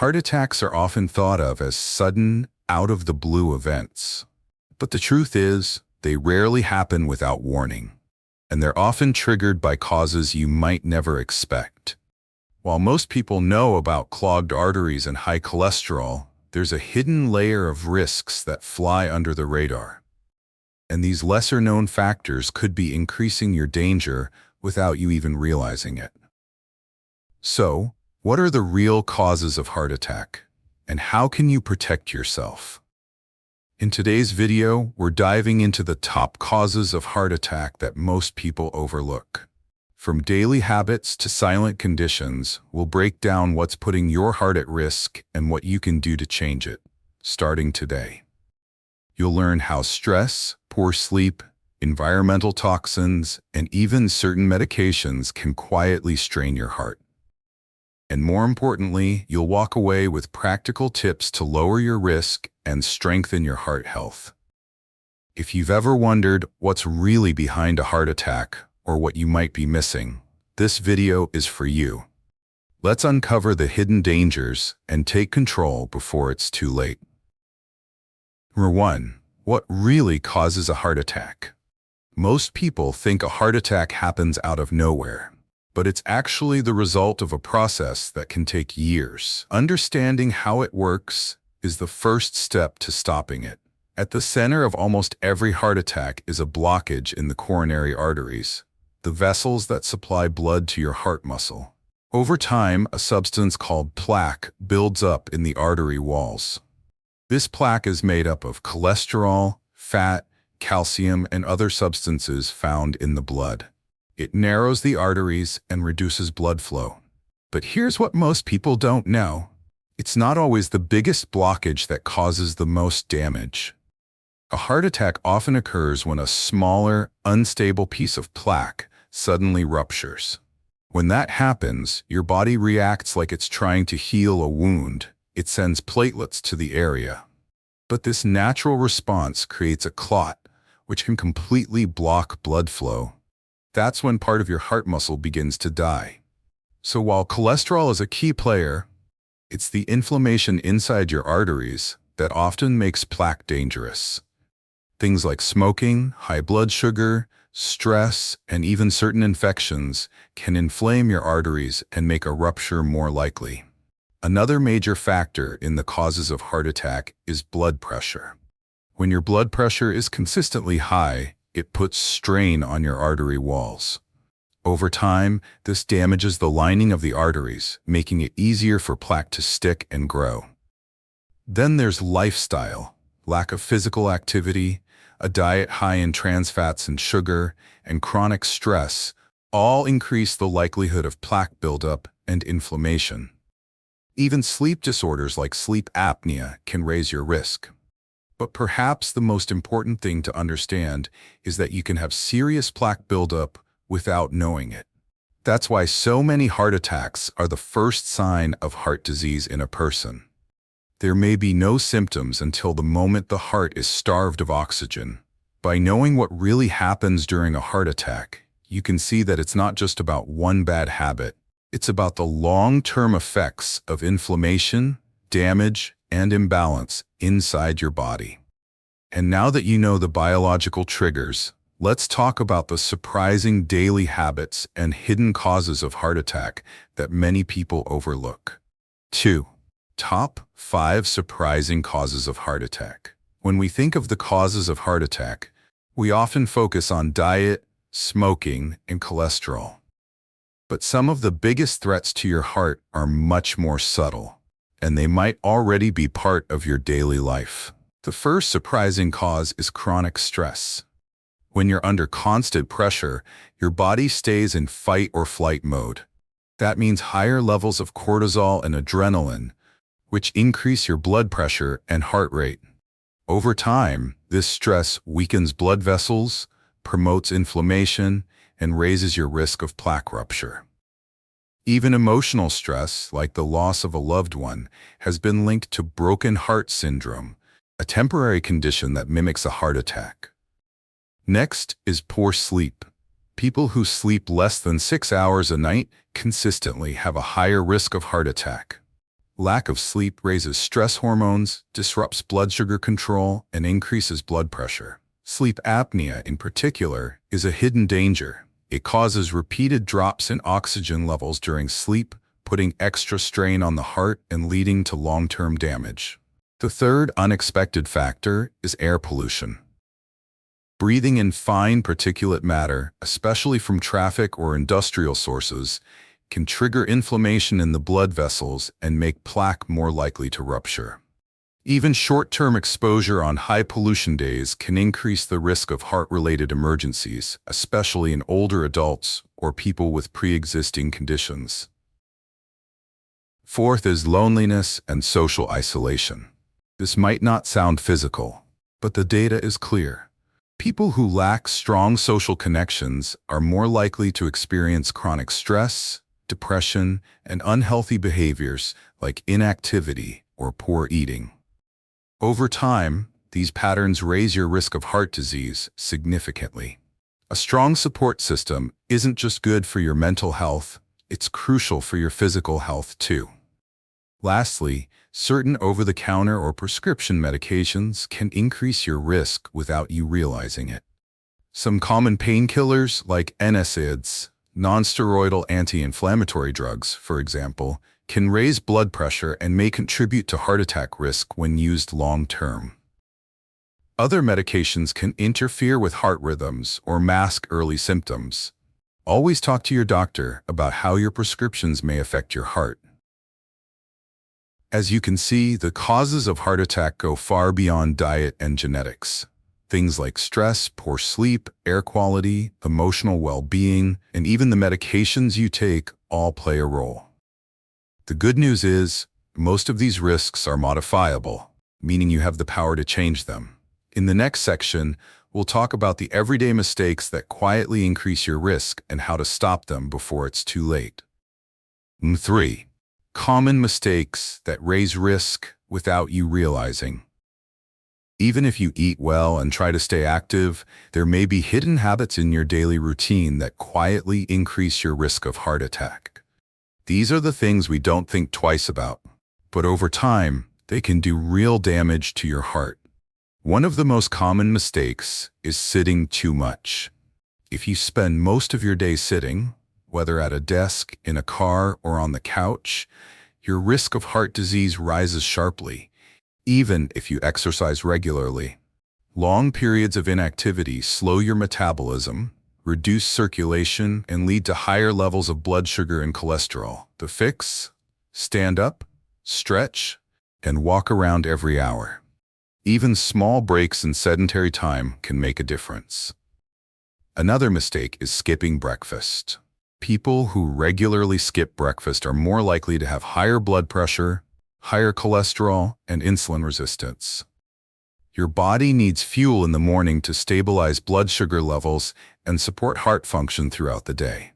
Heart attacks are often thought of as sudden, out-of-the-blue events. But the truth is, they rarely happen without warning, and they're often triggered by causes you might never expect. While most people know about clogged arteries and high cholesterol, there's a hidden layer of risks that fly under the radar. And these lesser-known factors could be increasing your danger without you even realizing it. So, what are the real causes of heart attack, and how can you protect yourself? In today's video, we're diving into the top causes of heart attack that most people overlook. From daily habits to silent conditions, we'll break down what's putting your heart at risk and what you can do to change it, starting today. You'll learn how stress, poor sleep, environmental toxins, and even certain medications can quietly strain your heart. And more importantly, you'll walk away with practical tips to lower your risk and strengthen your heart health. If you've ever wondered what's really behind a heart attack or what you might be missing, this video is for you. Let's uncover the hidden dangers and take control before it's too late. Number 1. What really causes a heart attack? Most people think a heart attack happens out of nowhere, but it's actually the result of a process that can take years. Understanding how it works is the first step to stopping it. At the center of almost every heart attack is a blockage in the coronary arteries, the vessels that supply blood to your heart muscle. Over time, a substance called plaque builds up in the artery walls. This plaque is made up of cholesterol, fat, calcium, and other substances found in the blood. It narrows the arteries and reduces blood flow. But here's what most people don't know. It's not always the biggest blockage that causes the most damage. A heart attack often occurs when a smaller, unstable piece of plaque suddenly ruptures. When that happens, your body reacts like it's trying to heal a wound. It sends platelets to the area. But this natural response creates a clot, which can completely block blood flow. That's when part of your heart muscle begins to die. So while cholesterol is a key player, it's the inflammation inside your arteries that often makes plaque dangerous. Things like smoking, high blood sugar, stress, and even certain infections can inflame your arteries and make a rupture more likely. Another major factor in the causes of heart attack is blood pressure. When your blood pressure is consistently high, it puts strain on your artery walls. Over time, this damages the lining of the arteries, making it easier for plaque to stick and grow. Then there's lifestyle, lack of physical activity, a diet high in trans fats and sugar, and chronic stress all increase the likelihood of plaque buildup and inflammation. Even sleep disorders like sleep apnea can raise your risk. But perhaps the most important thing to understand is that you can have serious plaque buildup without knowing it. That's why so many heart attacks are the first sign of heart disease in a person. There may be no symptoms until the moment the heart is starved of oxygen. By knowing what really happens during a heart attack, you can see that it's not just about one bad habit. It's about the long-term effects of inflammation, damage, and imbalance inside your body. And now that you know the biological triggers, let's talk about the surprising daily habits and hidden causes of heart attack that many people overlook. 2. Top 5 surprising causes of heart attack. When we think of the causes of heart attack, we often focus on diet, smoking, and cholesterol. But some of the biggest threats to your heart are much more subtle, and they might already be part of your daily life. The first surprising cause is chronic stress. When you're under constant pressure, your body stays in fight or flight mode. That means higher levels of cortisol and adrenaline, which increase your blood pressure and heart rate. Over time, this stress weakens blood vessels, promotes inflammation, and raises your risk of plaque rupture. Even emotional stress, like the loss of a loved one, has been linked to broken heart syndrome, a temporary condition that mimics a heart attack. Next is poor sleep. People who sleep less than 6 hours a night consistently have a higher risk of heart attack. Lack of sleep raises stress hormones, disrupts blood sugar control, and increases blood pressure. Sleep apnea, in particular, is a hidden danger. It causes repeated drops in oxygen levels during sleep, putting extra strain on the heart and leading to long-term damage. The third unexpected factor is air pollution. Breathing in fine particulate matter, especially from traffic or industrial sources, can trigger inflammation in the blood vessels and make plaque more likely to rupture. Even short-term exposure on high-pollution days can increase the risk of heart-related emergencies, especially in older adults or people with pre-existing conditions. Fourth is loneliness and social isolation. This might not sound physical, but the data is clear. People who lack strong social connections are more likely to experience chronic stress, depression, and unhealthy behaviors like inactivity or poor eating. Over time, these patterns raise your risk of heart disease significantly. A strong support system isn't just good for your mental health, it's crucial for your physical health too. Lastly, certain over-the-counter or prescription medications can increase your risk without you realizing it. Some common painkillers like NSAIDs, non-steroidal anti-inflammatory drugs, for example, can raise blood pressure and may contribute to heart attack risk when used long-term. Other medications can interfere with heart rhythms or mask early symptoms. Always talk to your doctor about how your prescriptions may affect your heart. As you can see, the causes of heart attack go far beyond diet and genetics. Things like stress, poor sleep, air quality, emotional well-being, and even the medications you take all play a role. The good news is, most of these risks are modifiable, meaning you have the power to change them. In the next section, we'll talk about the everyday mistakes that quietly increase your risk and how to stop them before it's too late. 3. Common mistakes that raise risk without you realizing. Even if you eat well and try to stay active, there may be hidden habits in your daily routine that quietly increase your risk of heart attack. These are the things we don't think twice about, but over time, they can do real damage to your heart. One of the most common mistakes is sitting too much. If you spend most of your day sitting, whether at a desk, in a car, or on the couch, your risk of heart disease rises sharply, even if you exercise regularly. Long periods of inactivity slow your metabolism, reduce circulation, and lead to higher levels of blood sugar and cholesterol. The fix? Stand up, stretch, and walk around every hour. Even small breaks in sedentary time can make a difference. Another mistake is skipping breakfast. People who regularly skip breakfast are more likely to have higher blood pressure, higher cholesterol, and insulin resistance. Your body needs fuel in the morning to stabilize blood sugar levels and support heart function throughout the day.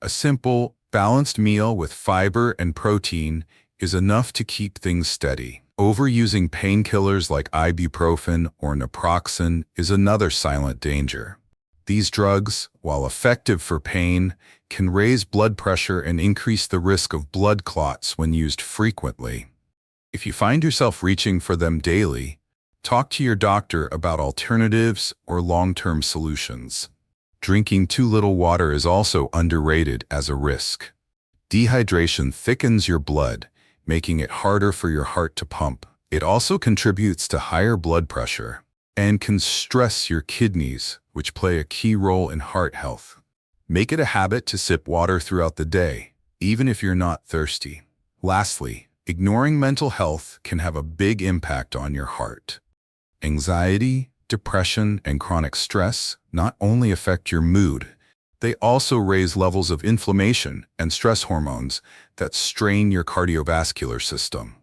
A simple, balanced meal with fiber and protein is enough to keep things steady. Overusing painkillers like ibuprofen or naproxen is another silent danger. These drugs, while effective for pain, can raise blood pressure and increase the risk of blood clots when used frequently. If you find yourself reaching for them daily, talk to your doctor about alternatives or long-term solutions. Drinking too little water is also underrated as a risk. Dehydration thickens your blood, making it harder for your heart to pump. It also contributes to higher blood pressure and can stress your kidneys, which play a key role in heart health. Make it a habit to sip water throughout the day, even if you're not thirsty. Lastly, ignoring mental health can have a big impact on your heart. Anxiety, depression, and chronic stress not only affect your mood, they also raise levels of inflammation and stress hormones that strain your cardiovascular system.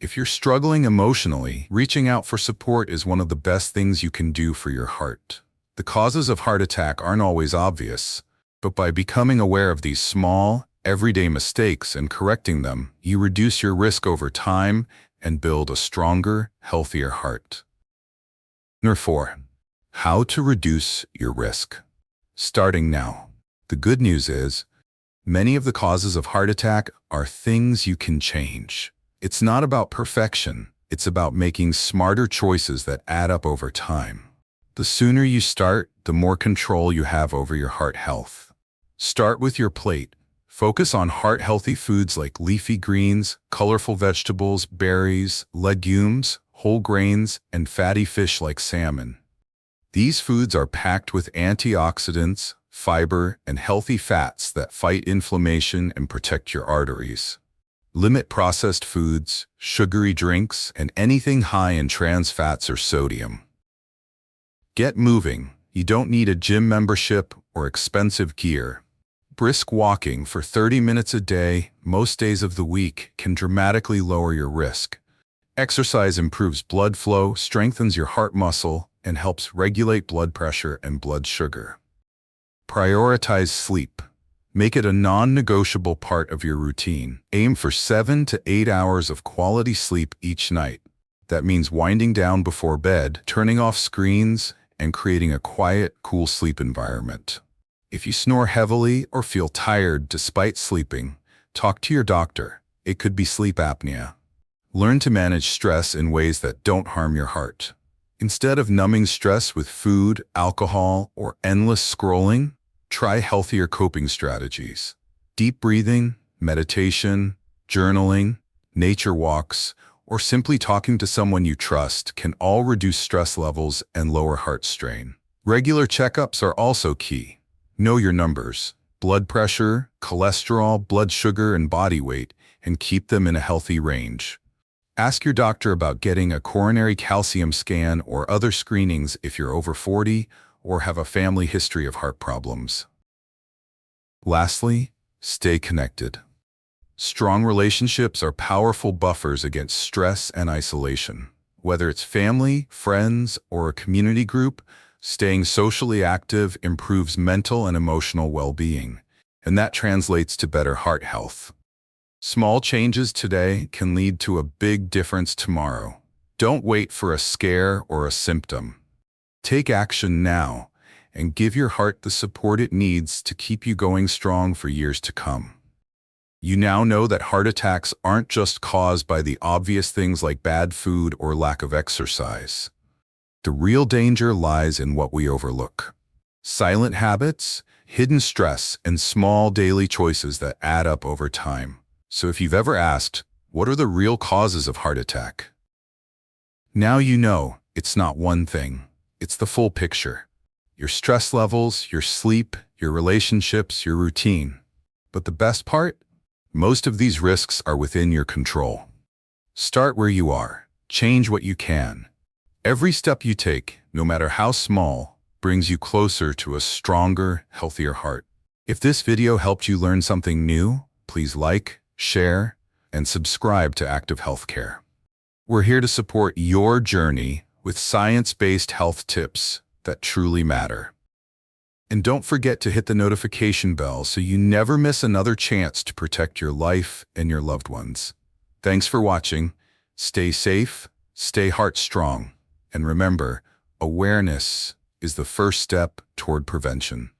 If you're struggling emotionally, reaching out for support is one of the best things you can do for your heart. The causes of heart attack aren't always obvious, but by becoming aware of these small, everyday mistakes and correcting them, you reduce your risk over time and build a stronger, healthier heart. Number 4. How to reduce your risk. Starting now. The good news is, Many of the causes of heart attack are things you can change. It's not about perfection. It's about making smarter choices that add up over time. The sooner you start, the more control you have over your heart health. Start with your plate. Focus on heart-healthy foods like leafy greens, colorful vegetables, berries, legumes, whole grains, and fatty fish like salmon. These foods are packed with antioxidants, fiber, and healthy fats that fight inflammation and protect your arteries. Limit processed foods, sugary drinks, and anything high in trans fats or sodium. Get moving. You don't need a gym membership or expensive gear. Brisk walking for 30 minutes a day, most days of the week, can dramatically lower your risk. Exercise improves blood flow, strengthens your heart muscle, and helps regulate blood pressure and blood sugar. Prioritize sleep. Make it a non-negotiable part of your routine. Aim for 7 to 8 hours of quality sleep each night. That means winding down before bed, turning off screens, and creating a quiet, cool sleep environment. If you snore heavily or feel tired despite sleeping, talk to your doctor. It could be sleep apnea. Learn to manage stress in ways that don't harm your heart. Instead of numbing stress with food, alcohol, or endless scrolling, try healthier coping strategies. Deep breathing, meditation, journaling, nature walks, or simply talking to someone you trust can all reduce stress levels and lower heart strain. Regular checkups are also key. Know your numbers, blood pressure, cholesterol, blood sugar, and body weight, and keep them in a healthy range. Ask your doctor about getting a coronary calcium scan or other screenings if you're over 40 or have a family history of heart problems. Lastly, stay connected. Strong relationships are powerful buffers against stress and isolation. Whether it's family, friends, or a community group, staying socially active improves mental and emotional well-being, and that translates to better heart health. Small changes today can lead to a big difference tomorrow. Don't wait for a scare or a symptom. Take action now and give your heart the support it needs to keep you going strong for years to come. You now know that heart attacks aren't just caused by the obvious things like bad food or lack of exercise. The real danger lies in what we overlook. Silent habits, hidden stress, and small daily choices that add up over time. So if you've ever asked, what are the real causes of heart attack? Now you know it's not one thing. It's the full picture. Your stress levels, your sleep, your relationships, your routine. But the best part? Most of these risks are within your control. Start where you are. Change what you can. Every step you take, no matter how small, brings you closer to a stronger, healthier heart. If this video helped you learn something new, please like, share, and subscribe to ActiveHealthCare. We're here to support your journey with science-based health tips that truly matter. And don't forget to hit the notification bell so you never miss another chance to protect your life and your loved ones. Thanks for watching. Stay safe, stay heart strong, and remember, awareness is the first step toward prevention.